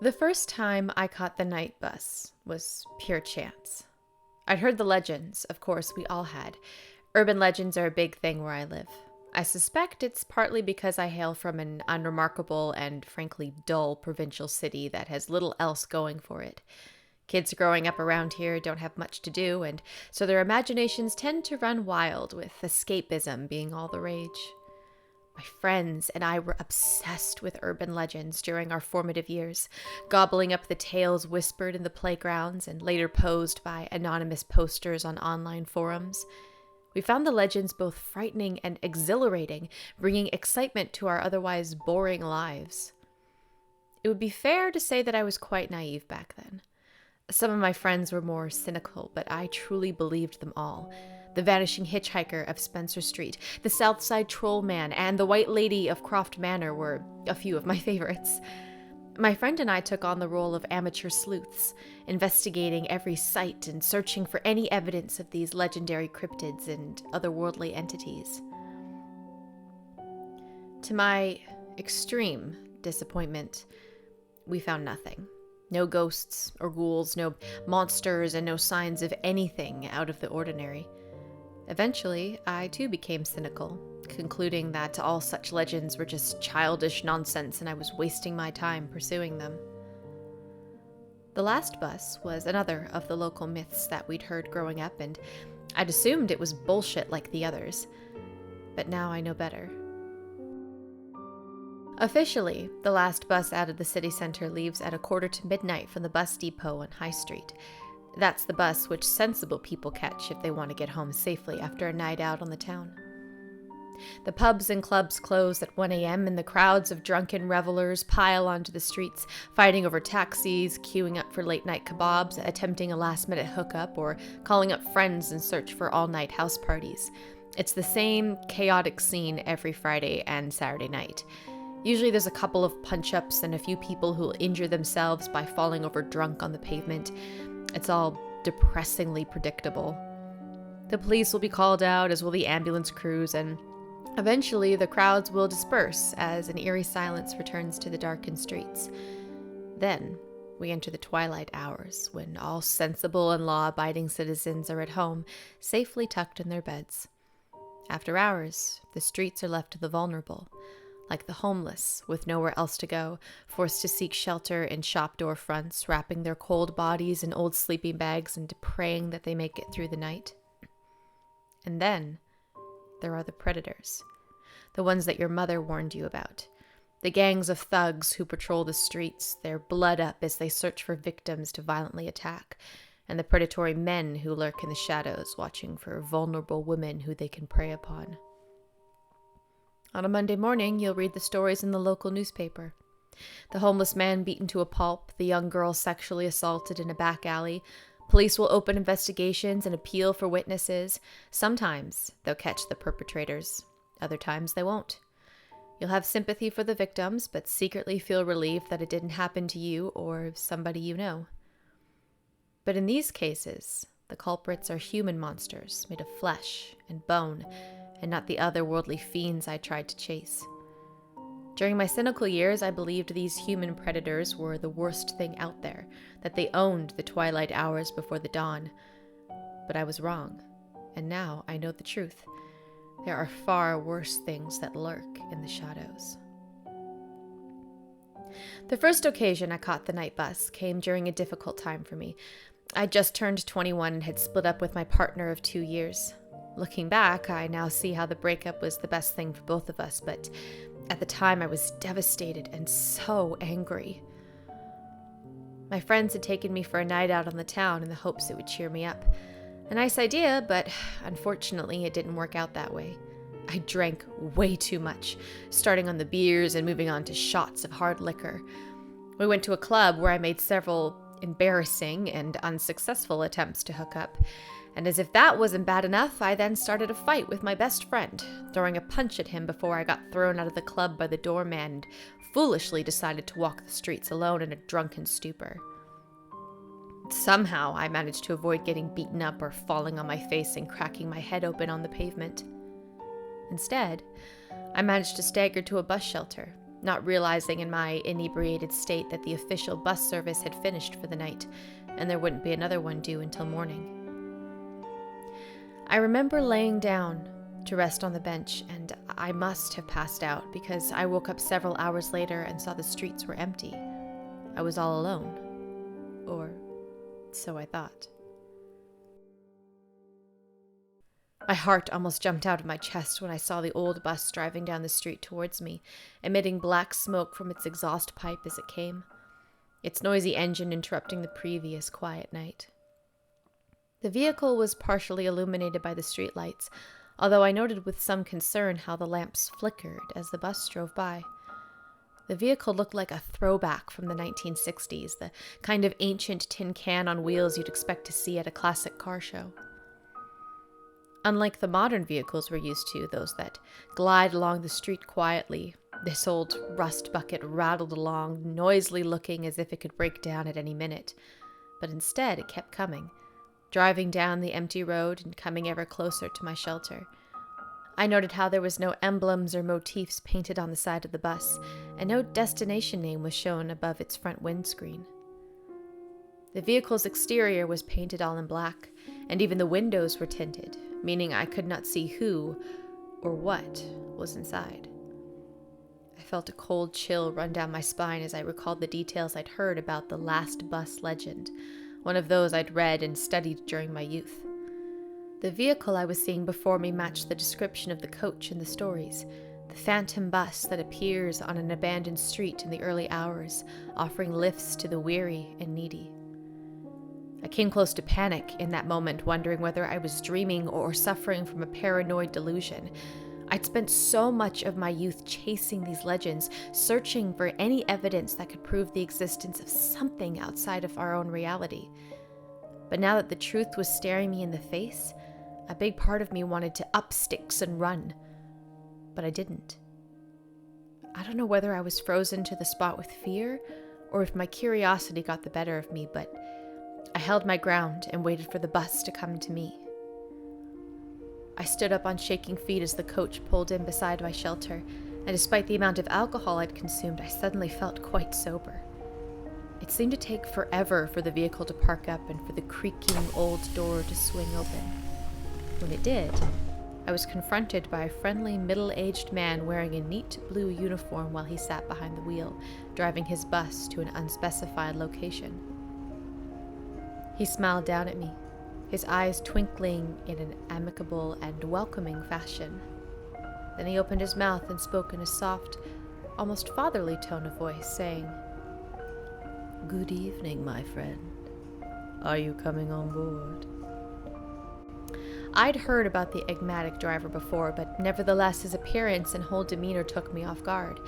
The first time I caught the night bus was pure chance. I'd heard the legends, of course, we all had. Urban legends are a big thing where I live. I suspect it's partly because I hail from an unremarkable and frankly dull provincial city that has little else going for it. Kids growing up around here don't have much to do, and so their imaginations tend to run wild, with escapism being all the rage. My friends and I were obsessed with urban legends during our formative years, gobbling up the tales whispered in the playgrounds and later posed by anonymous posters on online forums. We found the legends both frightening and exhilarating, bringing excitement to our otherwise boring lives. It would be fair to say that I was quite naive back then. Some of my friends were more cynical, but I truly believed them all. The Vanishing Hitchhiker of Spencer Street, the Southside Troll Man, and the White Lady of Croft Manor were a few of my favorites. My friend and I took on the role of amateur sleuths, investigating every site and searching for any evidence of these legendary cryptids and otherworldly entities. To my extreme disappointment, we found nothing. No ghosts or ghouls, no monsters, and no signs of anything out of the ordinary. Eventually, I too became cynical, concluding that all such legends were just childish nonsense and I was wasting my time pursuing them. The last bus was another of the local myths that we'd heard growing up, and I'd assumed it was bullshit like the others. But now I know better. Officially, the last bus out of the city center leaves at 1:45 from the bus depot on High Street. That's the bus which sensible people catch if they want to get home safely after a night out on the town. The pubs and clubs close at 1 a.m. and the crowds of drunken revelers pile onto the streets, fighting over taxis, queuing up for late-night kebabs, attempting a last-minute hookup, or calling up friends in search for all-night house parties. It's the same chaotic scene every Friday and Saturday night. Usually there's a couple of punch-ups and a few people who'll injure themselves by falling over drunk on the pavement. It's all depressingly predictable. The police will be called out, as will the ambulance crews, and eventually the crowds will disperse as an eerie silence returns to the darkened streets. Then we enter the twilight hours, when all sensible and law-abiding citizens are at home, safely tucked in their beds. After hours, the streets are left to the vulnerable, like the homeless, with nowhere else to go, forced to seek shelter in shop door fronts, wrapping their cold bodies in old sleeping bags and praying that they make it through the night. And then there are the predators, the ones that your mother warned you about. The gangs of thugs who patrol the streets, their blood up as they search for victims to violently attack, and the predatory men who lurk in the shadows, watching for vulnerable women who they can prey upon. On a Monday morning, you'll read the stories in the local newspaper. The homeless man beaten to a pulp, the young girl sexually assaulted in a back alley. Police will open investigations and appeal for witnesses. Sometimes they'll catch the perpetrators. Other times they won't. You'll have sympathy for the victims, but secretly feel relieved that it didn't happen to you or somebody you know. But in these cases, the culprits are human monsters made of flesh and bone, and not the otherworldly fiends I tried to chase. During my cynical years, I believed these human predators were the worst thing out there, that they owned the twilight hours before the dawn. But I was wrong, and now I know the truth. There are far worse things that lurk in the shadows. The first occasion I caught the night bus came during a difficult time for me. I just turned 21 and had split up with my partner of 2 years. Looking back, I now see how the breakup was the best thing for both of us, but at the time I was devastated and so angry. My friends had taken me for a night out on the town in the hopes it would cheer me up. A nice idea, but unfortunately it didn't work out that way. I drank way too much, starting on the beers and moving on to shots of hard liquor. We went to a club where I made several embarrassing and unsuccessful attempts to hook up. And as if that wasn't bad enough, I then started a fight with my best friend, throwing a punch at him before I got thrown out of the club by the doorman and foolishly decided to walk the streets alone in a drunken stupor. Somehow, I managed to avoid getting beaten up or falling on my face and cracking my head open on the pavement. Instead, I managed to stagger to a bus shelter, not realizing in my inebriated state that the official bus service had finished for the night, and there wouldn't be another one due until morning. I remember laying down to rest on the bench, and I must have passed out because I woke up several hours later and saw the streets were empty. I was all alone. Or so I thought. My heart almost jumped out of my chest when I saw the old bus driving down the street towards me, emitting black smoke from its exhaust pipe as it came, its noisy engine interrupting the previous quiet night. The vehicle was partially illuminated by the streetlights, although I noted with some concern how the lamps flickered as the bus drove by. The vehicle looked like a throwback from the 1960s, the kind of ancient tin can on wheels you'd expect to see at a classic car show. Unlike the modern vehicles we're used to, those that glide along the street quietly, this old rust bucket rattled along, noisily looking as if it could break down at any minute. But instead, it kept coming, driving down the empty road and coming ever closer to my shelter. I noted how there was no emblems or motifs painted on the side of the bus, and no destination name was shown above its front windscreen. The vehicle's exterior was painted all in black, and even the windows were tinted, meaning I could not see who or what was inside. I felt a cold chill run down my spine as I recalled the details I'd heard about the last bus legend, one of those I'd read and studied during my youth. The vehicle I was seeing before me matched the description of the coach in the stories, the phantom bus that appears on an abandoned street in the early hours, offering lifts to the weary and needy. I came close to panic in that moment, wondering whether I was dreaming or suffering from a paranoid delusion. I'd spent so much of my youth chasing these legends, searching for any evidence that could prove the existence of something outside of our own reality. But now that the truth was staring me in the face, a big part of me wanted to up sticks and run. But I didn't. I don't know whether I was frozen to the spot with fear, or if my curiosity got the better of me, but I held my ground and waited for the bus to come to me. I stood up on shaking feet as the coach pulled in beside my shelter, and despite the amount of alcohol I'd consumed, I suddenly felt quite sober. It seemed to take forever for the vehicle to park up and for the creaking old door to swing open. When it did, I was confronted by a friendly, middle-aged man wearing a neat blue uniform while he sat behind the wheel, driving his bus to an unspecified location. He smiled down at me, his eyes twinkling in an amicable and welcoming fashion. Then he opened his mouth and spoke in a soft, almost fatherly tone of voice, saying, "Good evening, my friend. Are you coming on board?" I'd heard about the enigmatic driver before, but nevertheless his appearance and whole demeanor took me off guard.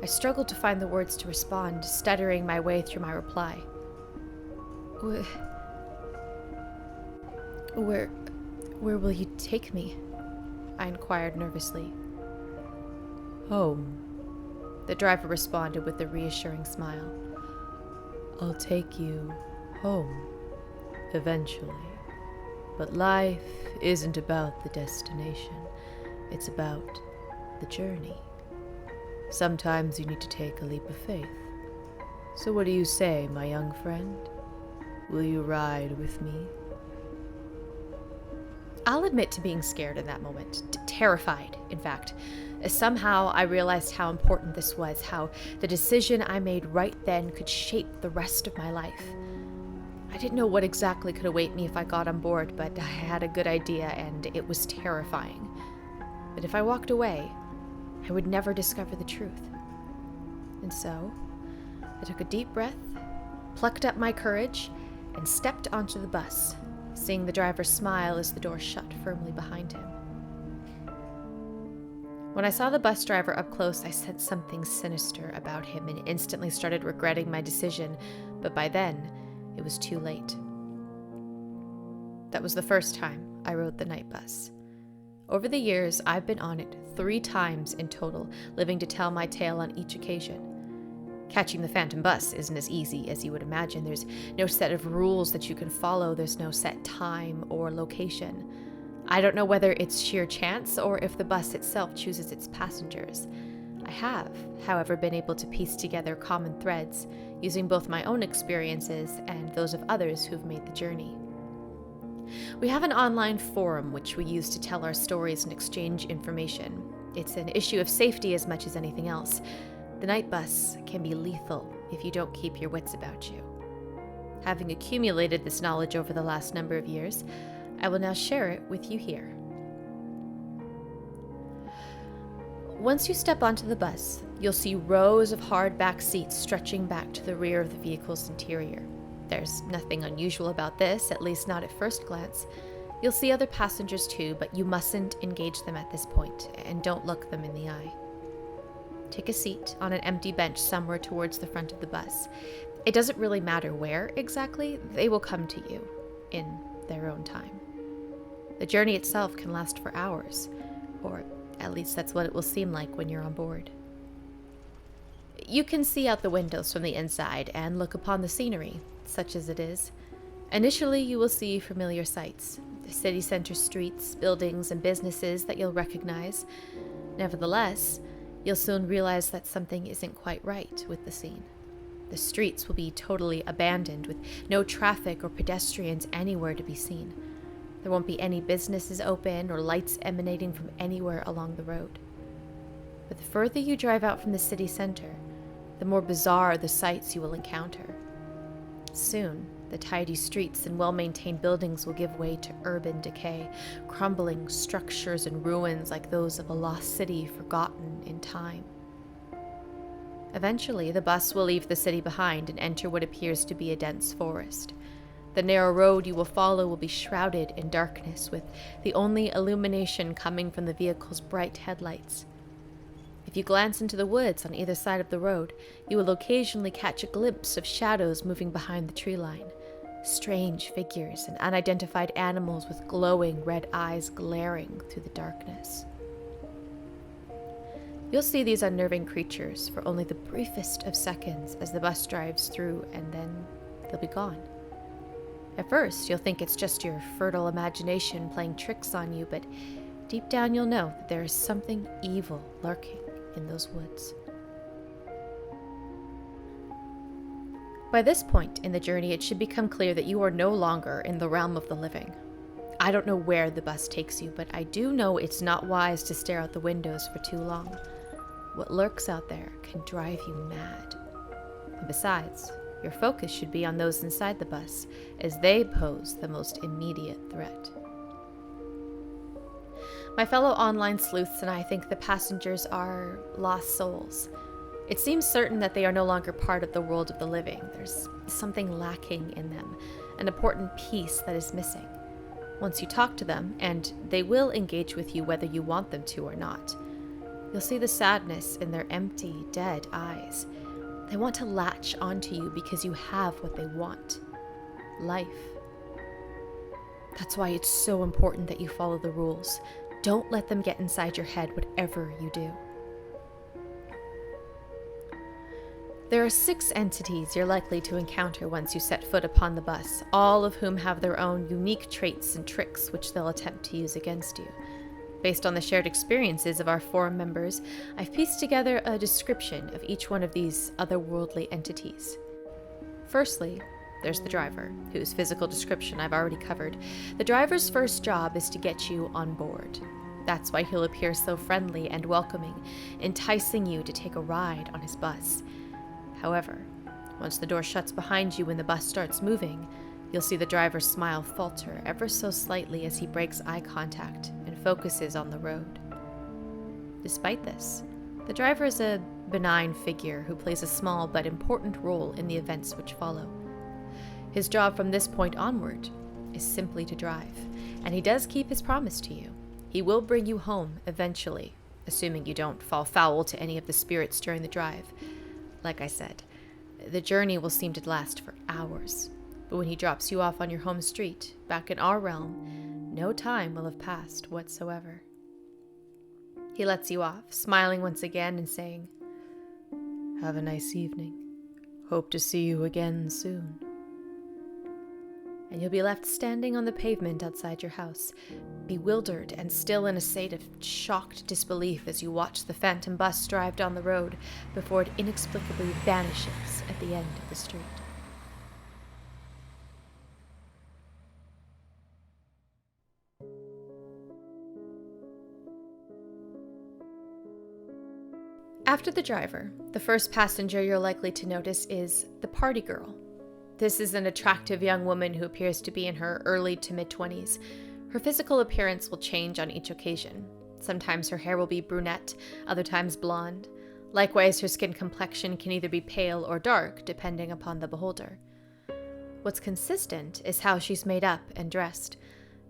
I struggled to find the words to respond, stuttering my way through my reply. Where will you take me?" I inquired nervously. "Home," the driver responded with a reassuring smile. "I'll take you home, eventually. But life isn't about the destination. It's about the journey. Sometimes you need to take a leap of faith. So what do you say, my young friend? Will you ride with me?" I'll admit to being scared in that moment, terrified, in fact. Somehow I realized how important this was, how the decision I made right then could shape the rest of my life. I didn't know what exactly could await me if I got on board, but I had a good idea, and it was terrifying. But if I walked away, I would never discover the truth. And so, I took a deep breath, plucked up my courage, and stepped onto the bus, seeing the driver smile as the door shut firmly behind him. When I saw the bus driver up close, I sensed something sinister about him and instantly started regretting my decision, but by then, it was too late. That was the first time I rode the night bus. Over the years, I've been on it 3 times in total, living to tell my tale on each occasion. Catching the phantom bus isn't as easy as you would imagine. There's no set of rules that you can follow. There's no set time or location. I don't know whether it's sheer chance or if the bus itself chooses its passengers. I have, however, been able to piece together common threads using both my own experiences and those of others who've made the journey. We have an online forum which we use to tell our stories and exchange information. It's an issue of safety as much as anything else. The night bus can be lethal if you don't keep your wits about you. Having accumulated this knowledge over the last number of years, I will now share it with you here. Once you step onto the bus, you'll see rows of hard back seats stretching back to the rear of the vehicle's interior. There's nothing unusual about this, at least not at first glance. You'll see other passengers too, but you mustn't engage them at this point, and don't look them in the eye. Take a seat on an empty bench somewhere towards the front of the bus. It doesn't really matter where exactly, they will come to you in their own time. The journey itself can last for hours, or at least that's what it will seem like when you're on board. You can see out the windows from the inside and look upon the scenery, such as it is. Initially, you will see familiar sights, the city center streets, buildings, and businesses that you'll recognize. Nevertheless, you'll soon realize that something isn't quite right with the scene. The streets will be totally abandoned, with no traffic or pedestrians anywhere to be seen. There won't be any businesses open or lights emanating from anywhere along the road. But the further you drive out from the city center, the more bizarre the sights you will encounter. Soon, the tidy streets and well-maintained buildings will give way to urban decay, crumbling structures and ruins like those of a lost city forgotten in time. Eventually, the bus will leave the city behind and enter what appears to be a dense forest. The narrow road you will follow will be shrouded in darkness, with the only illumination coming from the vehicle's bright headlights. If you glance into the woods on either side of the road, you will occasionally catch a glimpse of shadows moving behind the tree line. Strange figures and unidentified animals with glowing red eyes glaring through the darkness. You'll see these unnerving creatures for only the briefest of seconds as the bus drives through, and then they'll be gone. At first, you'll think it's just your fertile imagination playing tricks on you, but deep down you'll know that there is something evil lurking in those woods. By this point in the journey, it should become clear that you are no longer in the realm of the living. I don't know where the bus takes you, but I do know it's not wise to stare out the windows for too long. What lurks out there can drive you mad. And besides, your focus should be on those inside the bus, as they pose the most immediate threat. My fellow online sleuths and I think the passengers are lost souls. It seems certain that they are no longer part of the world of the living. There's something lacking in them, an important piece that is missing. Once you talk to them, and they will engage with you whether you want them to or not, you'll see the sadness in their empty, dead eyes. They want to latch onto you because you have what they want: life. That's why it's so important that you follow the rules. Don't let them get inside your head, whatever you do. There are 6 entities you're likely to encounter once you set foot upon the bus, all of whom have their own unique traits and tricks which they'll attempt to use against you. Based on the shared experiences of our forum members, I've pieced together a description of each one of these otherworldly entities. Firstly, there's the driver, whose physical description I've already covered. The driver's first job is to get you on board. That's why he'll appear so friendly and welcoming, enticing you to take a ride on his bus. However, once the door shuts behind you when the bus starts moving, you'll see the driver's smile falter ever so slightly as he breaks eye contact and focuses on the road. Despite this, the driver is a benign figure who plays a small but important role in the events which follow. His job from this point onward is simply to drive, and he does keep his promise to you. He will bring you home eventually, assuming you don't fall foul to any of the spirits during the drive. Like I said, the journey will seem to last for hours, but when he drops you off on your home street, back in our realm, no time will have passed whatsoever. He lets you off, smiling once again and saying, "Have a nice evening. Hope to see you again soon." and you'll be left standing on the pavement outside your house, bewildered and still in a state of shocked disbelief as you watch the phantom bus drive down the road before it inexplicably vanishes at the end of the street. After the driver, the first passenger you're likely to notice is the party girl. This is an attractive young woman who appears to be in her early to mid-20s. Her physical appearance will change on each occasion. Sometimes her hair will be brunette, other times blonde. Likewise, her skin complexion can either be pale or dark, depending upon the beholder. What's consistent is how she's made up and dressed,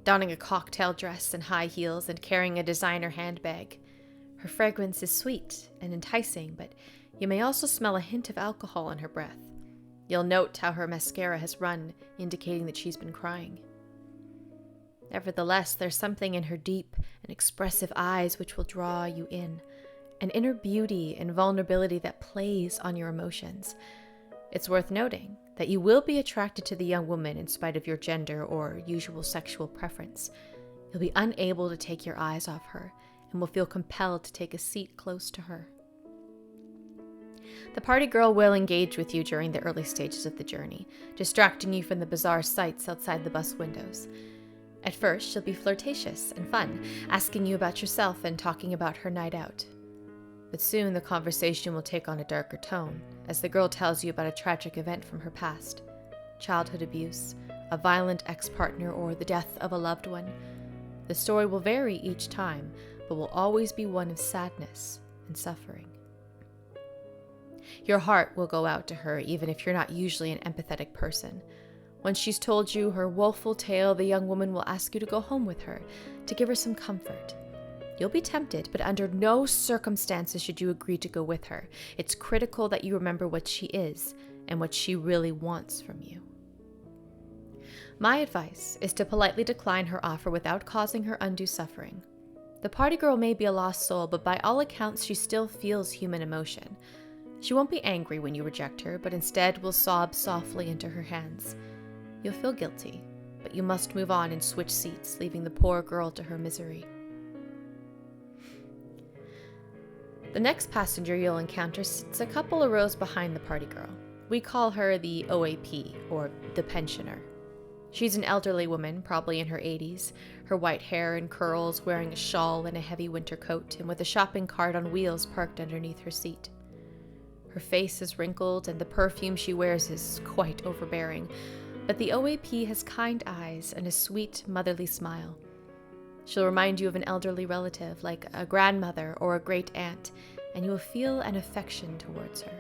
donning a cocktail dress and high heels and carrying a designer handbag. Her fragrance is sweet and enticing, but you may also smell a hint of alcohol in her breath. You'll note how her mascara has run, indicating that she's been crying. Nevertheless, there's something in her deep and expressive eyes which will draw you in, an inner beauty and vulnerability that plays on your emotions. It's worth noting that you will be attracted to the young woman in spite of your gender or usual sexual preference. You'll be unable to take your eyes off her, and will feel compelled to take a seat close to her. The party girl will engage with you during the early stages of the journey, distracting you from the bizarre sights outside the bus windows. At first, she'll be flirtatious and fun, asking you about yourself and talking about her night out. But soon the conversation will take on a darker tone, as the girl tells you about a tragic event from her past: childhood abuse, a violent ex-partner, or the death of a loved one. The story will vary each time, but will always be one of sadness and suffering. Your heart will go out to her even if you're not usually an empathetic person. Once she's told you her woeful tale, the young woman will ask you to go home with her, to give her some comfort. You'll be tempted, but under no circumstances should you agree to go with her. It's critical that you remember what she is and what she really wants from you. My advice is to politely decline her offer without causing her undue suffering. The party girl may be a lost soul, but by all accounts, she still feels human emotion. She won't be angry when you reject her, but instead will sob softly into her hands. You'll feel guilty, but you must move on and switch seats, leaving the poor girl to her misery. The next passenger you'll encounter sits a couple of rows behind the party girl. We call her the OAP, or the pensioner. She's an elderly woman, probably in her 80s, her white hair in curls, wearing a shawl and a heavy winter coat, and with a shopping cart on wheels parked underneath her seat. Her face is wrinkled, and the perfume she wears is quite overbearing, but the OAP has kind eyes and a sweet, motherly smile. She'll remind you of an elderly relative, like a grandmother or a great aunt, and you will feel an affection towards her.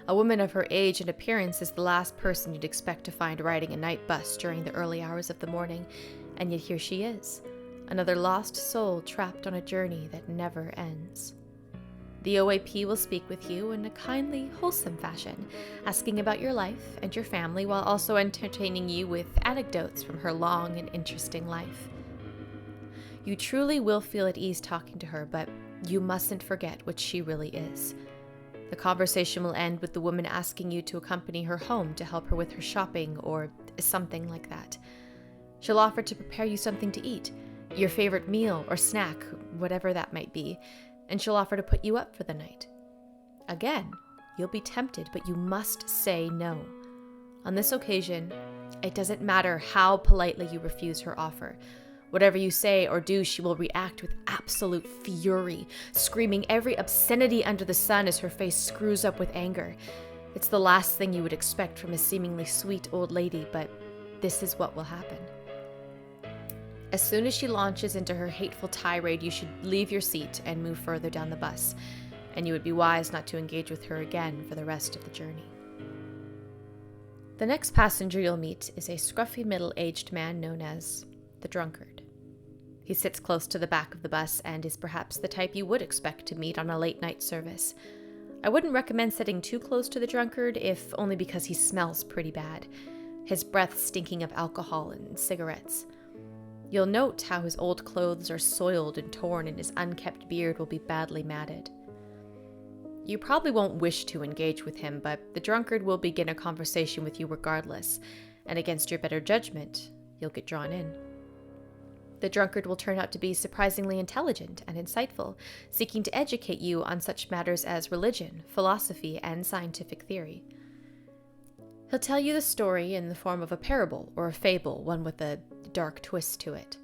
A woman of her age and appearance is the last person you'd expect to find riding a night bus during the early hours of the morning, and yet here she is, another lost soul trapped on a journey that never ends. The OAP will speak with you in a kindly, wholesome fashion, asking about your life and your family while also entertaining you with anecdotes from her long and interesting life. You truly will feel at ease talking to her, but you mustn't forget what she really is. The conversation will end with the woman asking you to accompany her home to help her with her shopping or something like that. She'll offer to prepare you something to eat, your favorite meal or snack, whatever that might be, and she'll offer to put you up for the night. Again, you'll be tempted, but you must say no. On this occasion, it doesn't matter how politely you refuse her offer. Whatever you say or do, she will react with absolute fury, screaming every obscenity under the sun as her face screws up with anger. It's the last thing you would expect from a seemingly sweet old lady, but this is what will happen. As soon as she launches into her hateful tirade, you should leave your seat and move further down the bus, and you would be wise not to engage with her again for the rest of the journey. The next passenger you'll meet is a scruffy middle-aged man known as the drunkard. He sits close to the back of the bus and is perhaps the type you would expect to meet on a late-night service. I wouldn't recommend sitting too close to the drunkard, if only because he smells pretty bad, his breath stinking of alcohol and cigarettes. You'll note how his old clothes are soiled and torn and his unkempt beard will be badly matted. You probably won't wish to engage with him, but the drunkard will begin a conversation with you regardless, and against your better judgment, you'll get drawn in. The drunkard will turn out to be surprisingly intelligent and insightful, seeking to educate you on such matters as religion, philosophy, and scientific theory. He'll tell you the story in the form of a parable or a fable, one with a dark twist to it.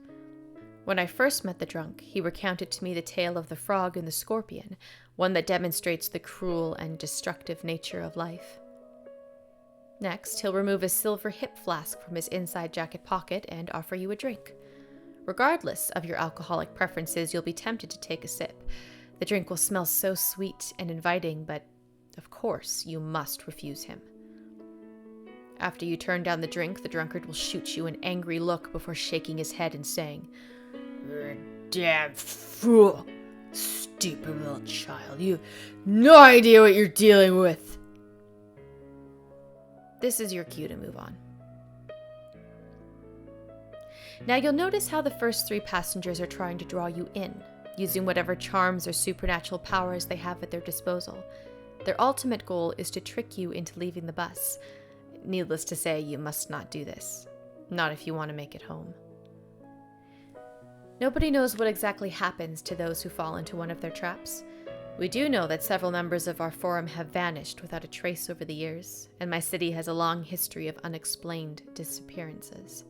When I first met the drunk, he recounted to me the tale of the frog and the scorpion, one that demonstrates the cruel and destructive nature of life. Next, he'll remove a silver hip flask from his inside jacket pocket and offer you a drink. Regardless of your alcoholic preferences, you'll be tempted to take a sip. The drink will smell so sweet and inviting, but of course, you must refuse him. After you turn down the drink, the drunkard will shoot you an angry look before shaking his head and saying, "You're a damn fool, stupid little child. You have no idea what you're dealing with." This is your cue to move on. Now you'll notice how the first 3 passengers are trying to draw you in, using whatever charms or supernatural powers they have at their disposal. Their ultimate goal is to trick you into leaving the bus. Needless to say, you must not do this. Not if you want to make it home. Nobody knows what exactly happens to those who fall into one of their traps. We do know that several members of our forum have vanished without a trace over the years, and my city has a long history of unexplained disappearances.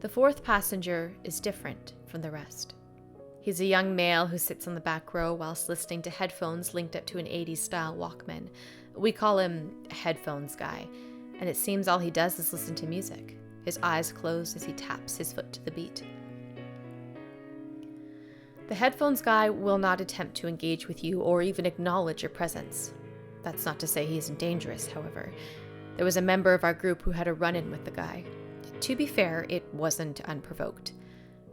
The 4th passenger is different from the rest. He's a young male who sits on the back row whilst listening to headphones linked up to an 80s-style Walkman. We call him Headphones Guy, and it seems all he does is listen to music, his eyes closed as he taps his foot to the beat. The Headphones Guy will not attempt to engage with you or even acknowledge your presence. That's not to say he isn't dangerous, however. There was a member of our group who had a run-in with the guy. To be fair, it wasn't unprovoked.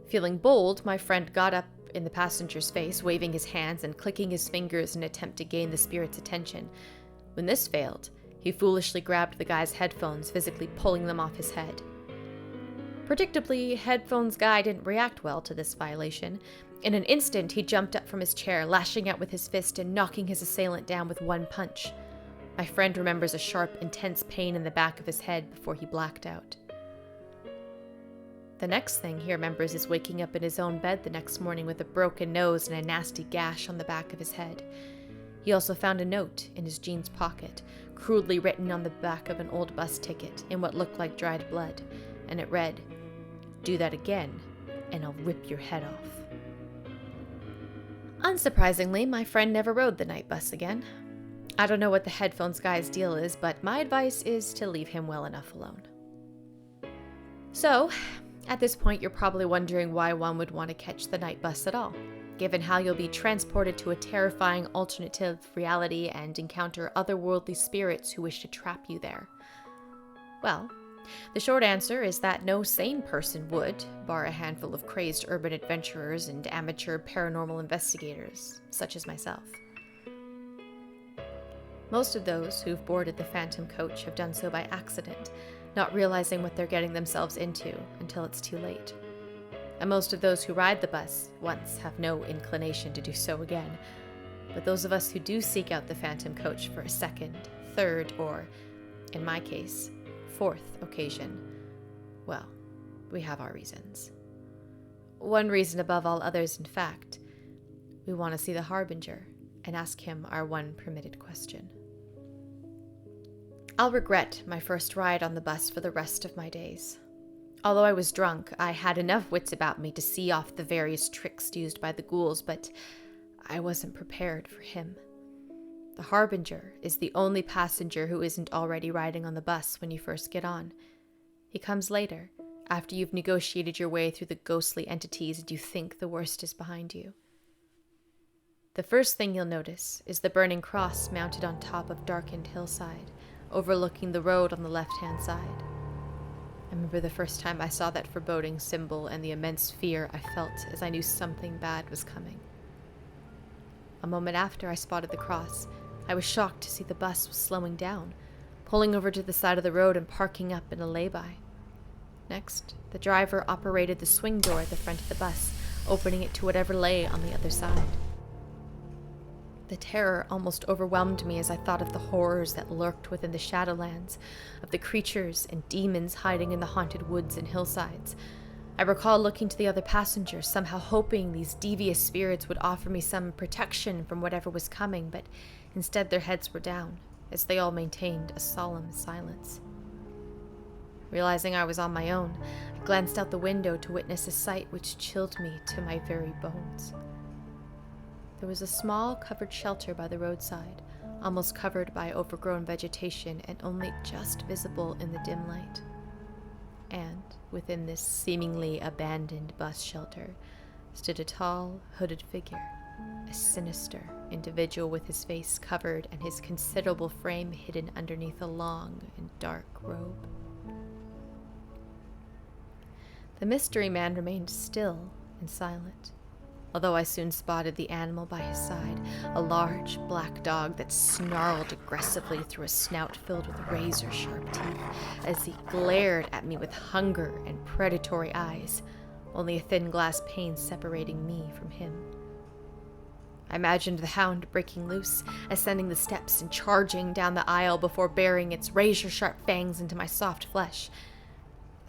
Feeling bold, my friend got up in the passenger's face, waving his hands and clicking his fingers in an attempt to gain the spirit's attention. When this failed, he foolishly grabbed the guy's headphones, physically pulling them off his head. Predictably, Headphones Guy didn't react well to this violation. In an instant, he jumped up from his chair, lashing out with his fist and knocking his assailant down with one punch. My friend remembers a sharp, intense pain in the back of his head before he blacked out. The next thing he remembers is waking up in his own bed the next morning with a broken nose and a nasty gash on the back of his head. He also found a note in his jeans pocket, crudely written on the back of an old bus ticket in what looked like dried blood, and it read, "Do that again, and I'll rip your head off." Unsurprisingly, my friend never rode the night bus again. I don't know what the Headphones Guy's deal is, but my advice is to leave him well enough alone. So, at this point, you're probably wondering why one would want to catch the night bus at all, given how you'll be transported to a terrifying alternative reality and encounter otherworldly spirits who wish to trap you there. Well, the short answer is that no sane person would, bar a handful of crazed urban adventurers and amateur paranormal investigators, such as myself. Most of those who've boarded the Phantom coach have done so by accident, not realizing what they're getting themselves into until it's too late. And most of those who ride the bus once have no inclination to do so again. But those of us who do seek out the Phantom coach for a second, third, or, in my case, 4th occasion, well, we have our reasons. One reason above all others, in fact, we want to see the Harbinger and ask him our one permitted question. I'll regret my first ride on the bus for the rest of my days. Although I was drunk, I had enough wits about me to see off the various tricks used by the ghouls, but I wasn't prepared for him. The Harbinger is the only passenger who isn't already riding on the bus when you first get on. He comes later, after you've negotiated your way through the ghostly entities and you think the worst is behind you. The first thing you'll notice is the burning cross mounted on top of darkened hillside, overlooking the road on the left-hand side. I remember the first time I saw that foreboding symbol and the immense fear I felt as I knew something bad was coming. A moment after I spotted the cross, I was shocked to see the bus was slowing down, pulling over to the side of the road and parking up in a lay-by. Next, the driver operated the swing door at the front of the bus, opening it to whatever lay on the other side. The terror almost overwhelmed me as I thought of the horrors that lurked within the Shadowlands, of the creatures and demons hiding in the haunted woods and hillsides. I recall looking to the other passengers, somehow hoping these devious spirits would offer me some protection from whatever was coming, but instead their heads were down, as they all maintained a solemn silence. Realizing I was on my own, I glanced out the window to witness a sight which chilled me to my very bones. There was a small covered shelter by the roadside, almost covered by overgrown vegetation and only just visible in the dim light. And within this seemingly abandoned bus shelter stood a tall, hooded figure, a sinister individual with his face covered and his considerable frame hidden underneath a long and dark robe. The mystery man remained still and silent, although I soon spotted the animal by his side, a large black dog that snarled aggressively through a snout filled with razor-sharp teeth as he glared at me with hunger and predatory eyes, only a thin glass pane separating me from him. I imagined the hound breaking loose, ascending the steps and charging down the aisle before burying its razor-sharp fangs into my soft flesh.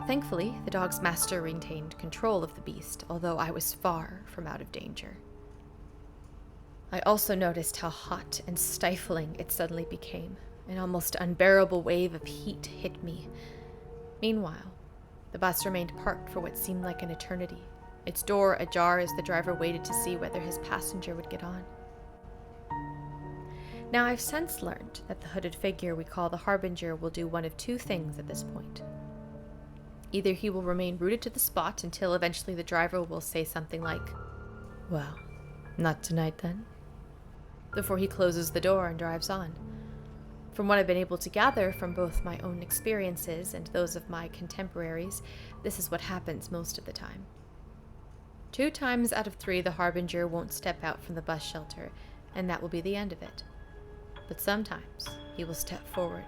Thankfully, the dog's master retained control of the beast, although I was far from out of danger. I also noticed how hot and stifling it suddenly became. An almost unbearable wave of heat hit me. Meanwhile, the bus remained parked for what seemed like an eternity, its door ajar as the driver waited to see whether his passenger would get on. Now, I've since learned that the hooded figure we call the Harbinger will do one of two things at this point. Either he will remain rooted to the spot until eventually the driver will say something like, "Well, not tonight then," before he closes the door and drives on. From what I've been able to gather from both my own experiences and those of my contemporaries, this is what happens most of the time. 2 times out of 3, the Harbinger won't step out from the bus shelter, and that will be the end of it. But sometimes he will step forward,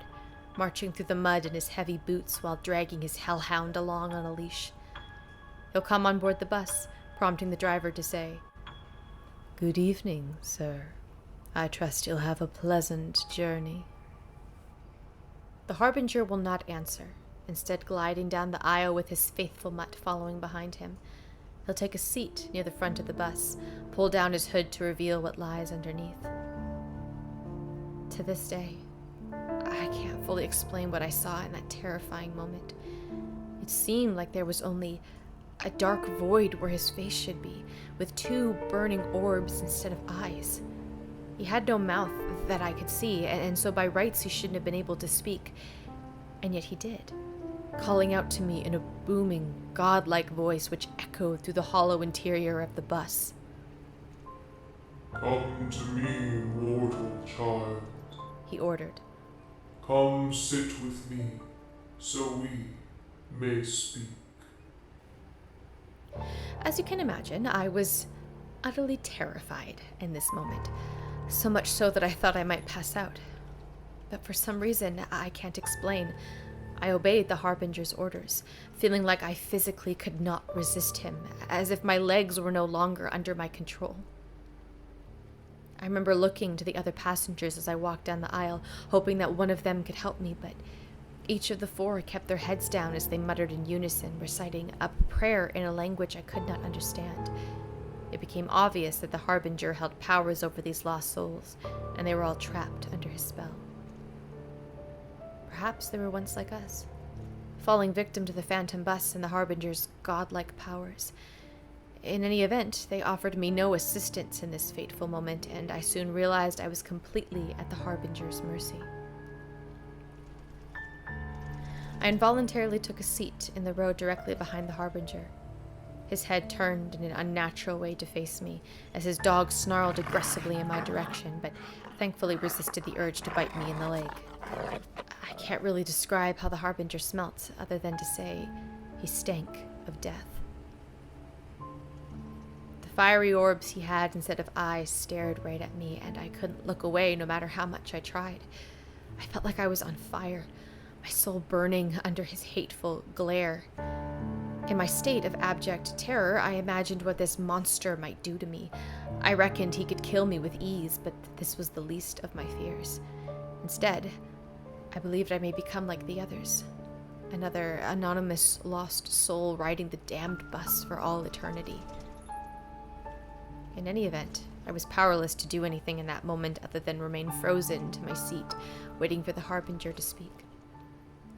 marching through the mud in his heavy boots while dragging his hellhound along on a leash. He'll come on board the bus, prompting the driver to say, "Good evening, sir. I trust you'll have a pleasant journey." The Harbinger will not answer, instead gliding down the aisle with his faithful mutt following behind him. He'll take a seat near the front of the bus, pull down his hood to reveal what lies underneath. To this day, I can't fully explain what I saw in that terrifying moment. It seemed like there was only a dark void where his face should be, with 2 burning orbs instead of eyes. He had no mouth that I could see, and so by rights he shouldn't have been able to speak. And yet he did, calling out to me in a booming, godlike voice which echoed through the hollow interior of the bus. "Come to me, mortal child," he ordered. "Come sit with me, so we may speak." As you can imagine, I was utterly terrified in this moment, so much so that I thought I might pass out. But for some reason I can't explain, I obeyed the Harbinger's orders, feeling like I physically could not resist him, as if my legs were no longer under my control. I remember looking to the other passengers as I walked down the aisle, hoping that one of them could help me, but each of the 4 kept their heads down as they muttered in unison, reciting a prayer in a language I could not understand. It became obvious that the Harbinger held powers over these lost souls, and they were all trapped under his spell. Perhaps they were once like us, falling victim to the phantom bus and the Harbinger's godlike powers. In any event, they offered me no assistance in this fateful moment, and I soon realized I was completely at the Harbinger's mercy. I involuntarily took a seat in the row directly behind the Harbinger. His head turned in an unnatural way to face me, as his dog snarled aggressively in my direction, but thankfully resisted the urge to bite me in the leg. I can't really describe how the Harbinger smelt, other than to say he stank of death. The fiery orbs he had instead of eyes stared right at me, and I couldn't look away no matter how much I tried. I felt like I was on fire, my soul burning under his hateful glare. In my state of abject terror, I imagined what this monster might do to me. I reckoned he could kill me with ease, but this was the least of my fears. Instead, I believed I may become like the others. Another anonymous lost soul riding the damned bus for all eternity. In any event, I was powerless to do anything in that moment other than remain frozen to my seat, waiting for the harbinger to speak.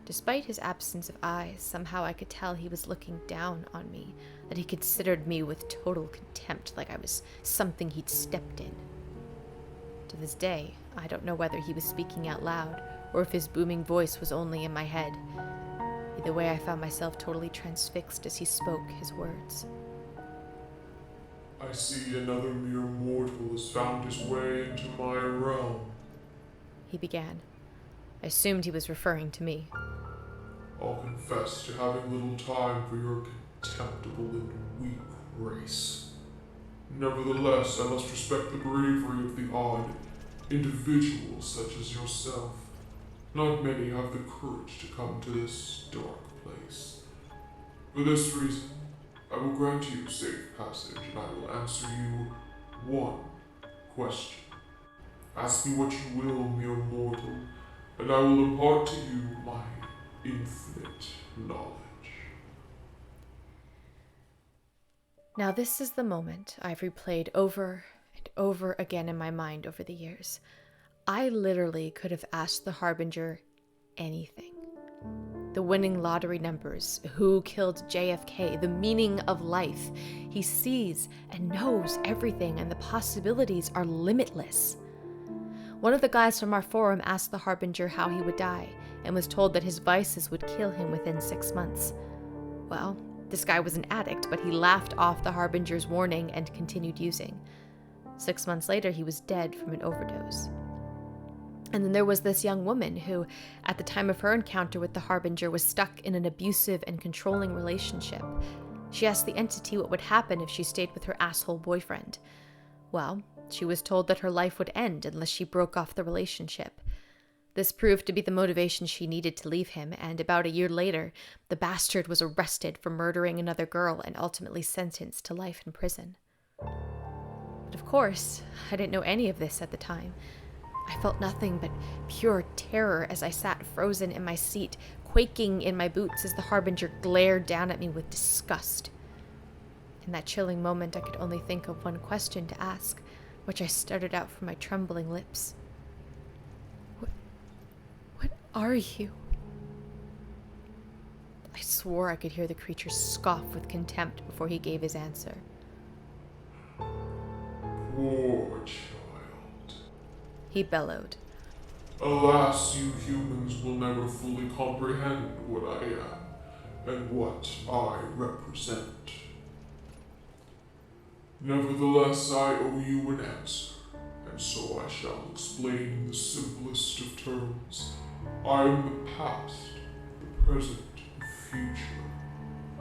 Despite his absence of eyes, somehow I could tell he was looking down on me, that he considered me with total contempt, like I was something he'd stepped in. To this day, I don't know whether he was speaking out loud, or if his booming voice was only in my head. Either way, I found myself totally transfixed as he spoke his words. I see another mere mortal has found his way into my realm. He began. I assumed he was referring to me. I'll confess to having little time for your contemptible and weak race. Nevertheless, I must respect the bravery of the odd individuals such as yourself. Not many have the courage to come to this dark place. For this reason, I will grant you safe passage, and I will answer you one question. Ask me what you will, mere mortal, and I will impart to you my infinite knowledge. Now this is the moment I've replayed over and over again in my mind over the years. I literally could have asked the harbinger anything. The winning lottery numbers, who killed JFK, the meaning of life. He sees and knows everything, and the possibilities are limitless. One of the guys from our forum asked the harbinger how he would die, and was told that his vices would kill him within 6 months. Well, this guy was an addict, but he laughed off the harbinger's warning and continued using. 6 months later, he was dead from an overdose. And then there was this young woman who, at the time of her encounter with the harbinger, was stuck in an abusive and controlling relationship. She asked the entity what would happen if she stayed with her asshole boyfriend. Well, she was told that her life would end unless she broke off the relationship. This proved to be the motivation she needed to leave him, and about a year later, the bastard was arrested for murdering another girl and ultimately sentenced to life in prison. But of course, I didn't know any of this at the time. I felt nothing but pure terror as I sat frozen in my seat, quaking in my boots as the harbinger glared down at me with disgust. In that chilling moment, I could only think of one question to ask, which I stuttered out from my trembling lips. What are you? I swore I could hear the creature scoff with contempt before he gave his answer. Poor child. He bellowed. Alas, you humans will never fully comprehend what I am and what I represent. Nevertheless, I owe you an answer, and so I shall explain in the simplest of terms. I am the past, the present, the future.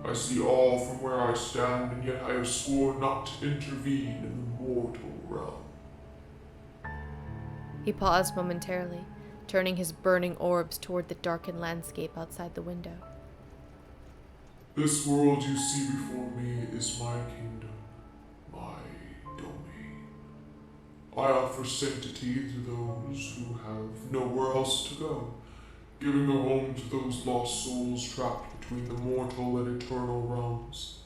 I see all from where I stand, and yet I have sworn not to intervene in the mortal realm. He paused momentarily, turning his burning orbs toward the darkened landscape outside the window. This world you see before me is my kingdom, my domain. I offer sanctity to those who have nowhere else to go, giving a home to those lost souls trapped between the mortal and eternal realms.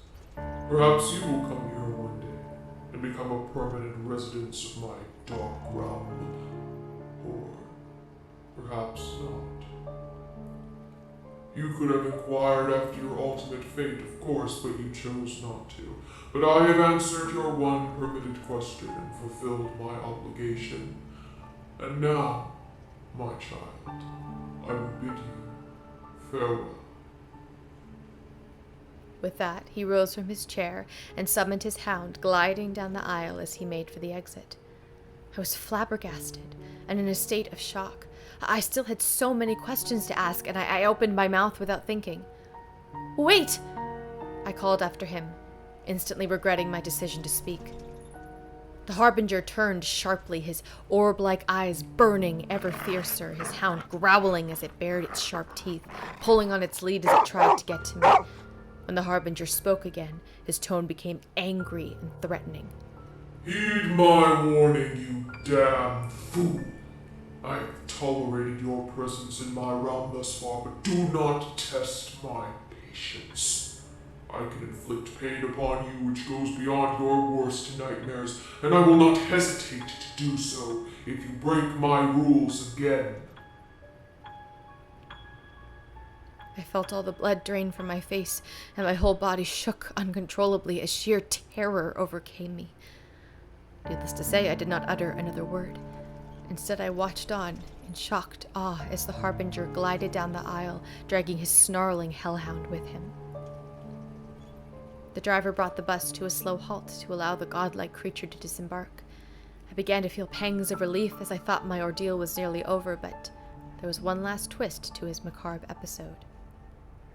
Perhaps you will come here one day and become a permanent resident of my dark realm. Or perhaps not. You could have inquired after your ultimate fate, of course, but you chose not to. But I have answered your one permitted question and fulfilled my obligation. And now, my child, I will bid you farewell. With that, he rose from his chair and summoned his hound, gliding down the aisle as he made for the exit. I was flabbergasted and in a state of shock. I still had so many questions to ask, and I opened my mouth without thinking. "Wait!" I called after him, instantly regretting my decision to speak. The harbinger turned sharply, his orb-like eyes burning ever fiercer, his hound growling as it bared its sharp teeth, pulling on its lead as it tried to get to me. When the Harbinger spoke again, his tone became angry and threatening. Heed my warning, you damn fool. I have tolerated your presence in my realm thus far, but do not test my patience. I can inflict pain upon you which goes beyond your worst nightmares, and I will not hesitate to do so if you break my rules again. I felt all the blood drain from my face, and my whole body shook uncontrollably as sheer terror overcame me. Needless to say, I did not utter another word. Instead, I watched on in shocked awe as the Harbinger glided down the aisle, dragging his snarling hellhound with him. The driver brought the bus to a slow halt to allow the godlike creature to disembark. I began to feel pangs of relief as I thought my ordeal was nearly over, but there was one last twist to his macabre episode.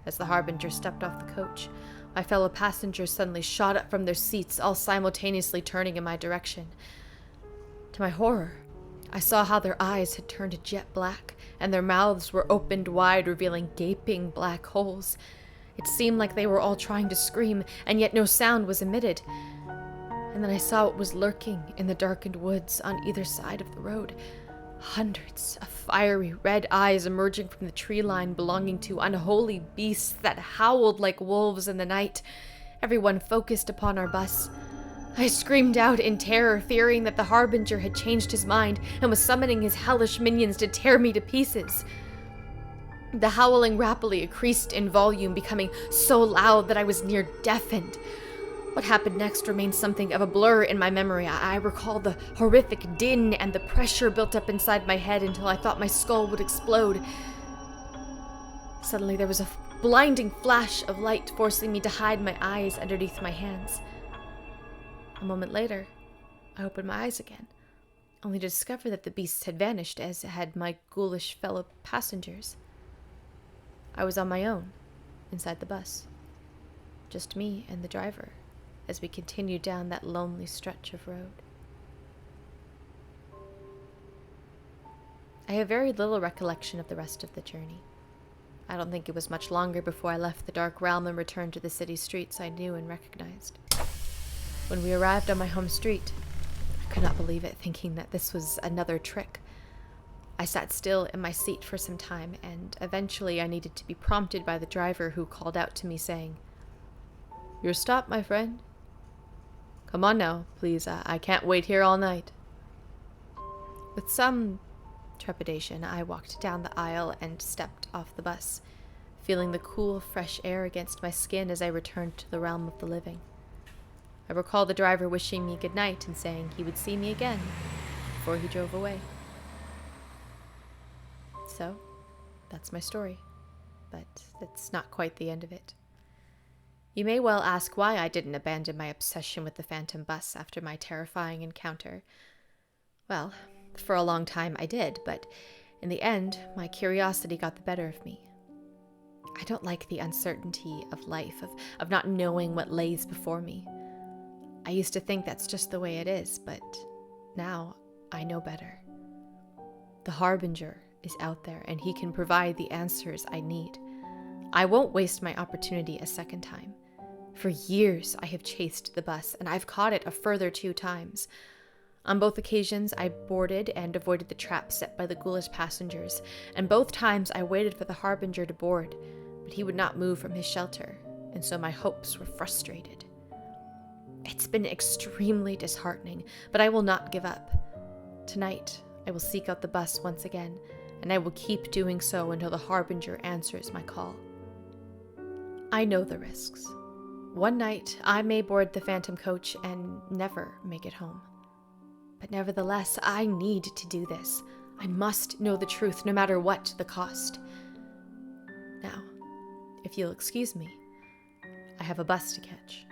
As the Harbinger stepped off the coach, my fellow passengers suddenly shot up from their seats, all simultaneously turning in my direction. To my horror, I saw how their eyes had turned to jet black, and their mouths were opened wide, revealing gaping black holes. It seemed like they were all trying to scream, and yet no sound was emitted. And then I saw what was lurking in the darkened woods on either side of the road. Hundreds of fiery red eyes emerging from the tree line belonging to unholy beasts that howled like wolves in the night, everyone focused upon our bus. I screamed out in terror, fearing that the Harbinger had changed his mind and was summoning his hellish minions to tear me to pieces. The howling rapidly increased in volume, becoming so loud that I was near deafened. What happened next remains something of a blur in my memory. I recall the horrific din and the pressure built up inside my head until I thought my skull would explode. Suddenly there was a blinding flash of light, forcing me to hide my eyes underneath my hands. A moment later, I opened my eyes again, only to discover that the beasts had vanished, as had my ghoulish fellow passengers. I was on my own, inside the bus. Just me and the driver, as we continued down that lonely stretch of road. I have very little recollection of the rest of the journey. I don't think it was much longer before I left the dark realm and returned to the city streets I knew and recognized. When we arrived on my home street, I could not believe it, thinking that this was another trick. I sat still in my seat for some time, and eventually I needed to be prompted by the driver, who called out to me saying, "Your stop, my friend. Come on now, please, I can't wait here all night." With some trepidation, I walked down the aisle and stepped off the bus, feeling the cool, fresh air against my skin as I returned to the realm of the living. I recall the driver wishing me good night and saying he would see me again before he drove away. So, that's my story, but that's not quite the end of it. You may well ask why I didn't abandon my obsession with the phantom bus after my terrifying encounter. Well, for a long time I did, but in the end, my curiosity got the better of me. I don't like the uncertainty of life, of not knowing what lays before me. I used to think that's just the way it is, but now I know better. The Harbinger is out there, and he can provide the answers I need. I won't waste my opportunity a second time. For years, I have chased the bus, and I've caught it a further 2 times. On both occasions, I boarded and avoided the trap set by the ghoulish passengers, and both times I waited for the Harbinger to board, but he would not move from his shelter, and so my hopes were frustrated. It's been extremely disheartening, but I will not give up. Tonight, I will seek out the bus once again, and I will keep doing so until the Harbinger answers my call. I know the risks. One night, I may board the phantom coach and never make it home. But nevertheless, I need to do this. I must know the truth, no matter what the cost. Now, if you'll excuse me, I have a bus to catch.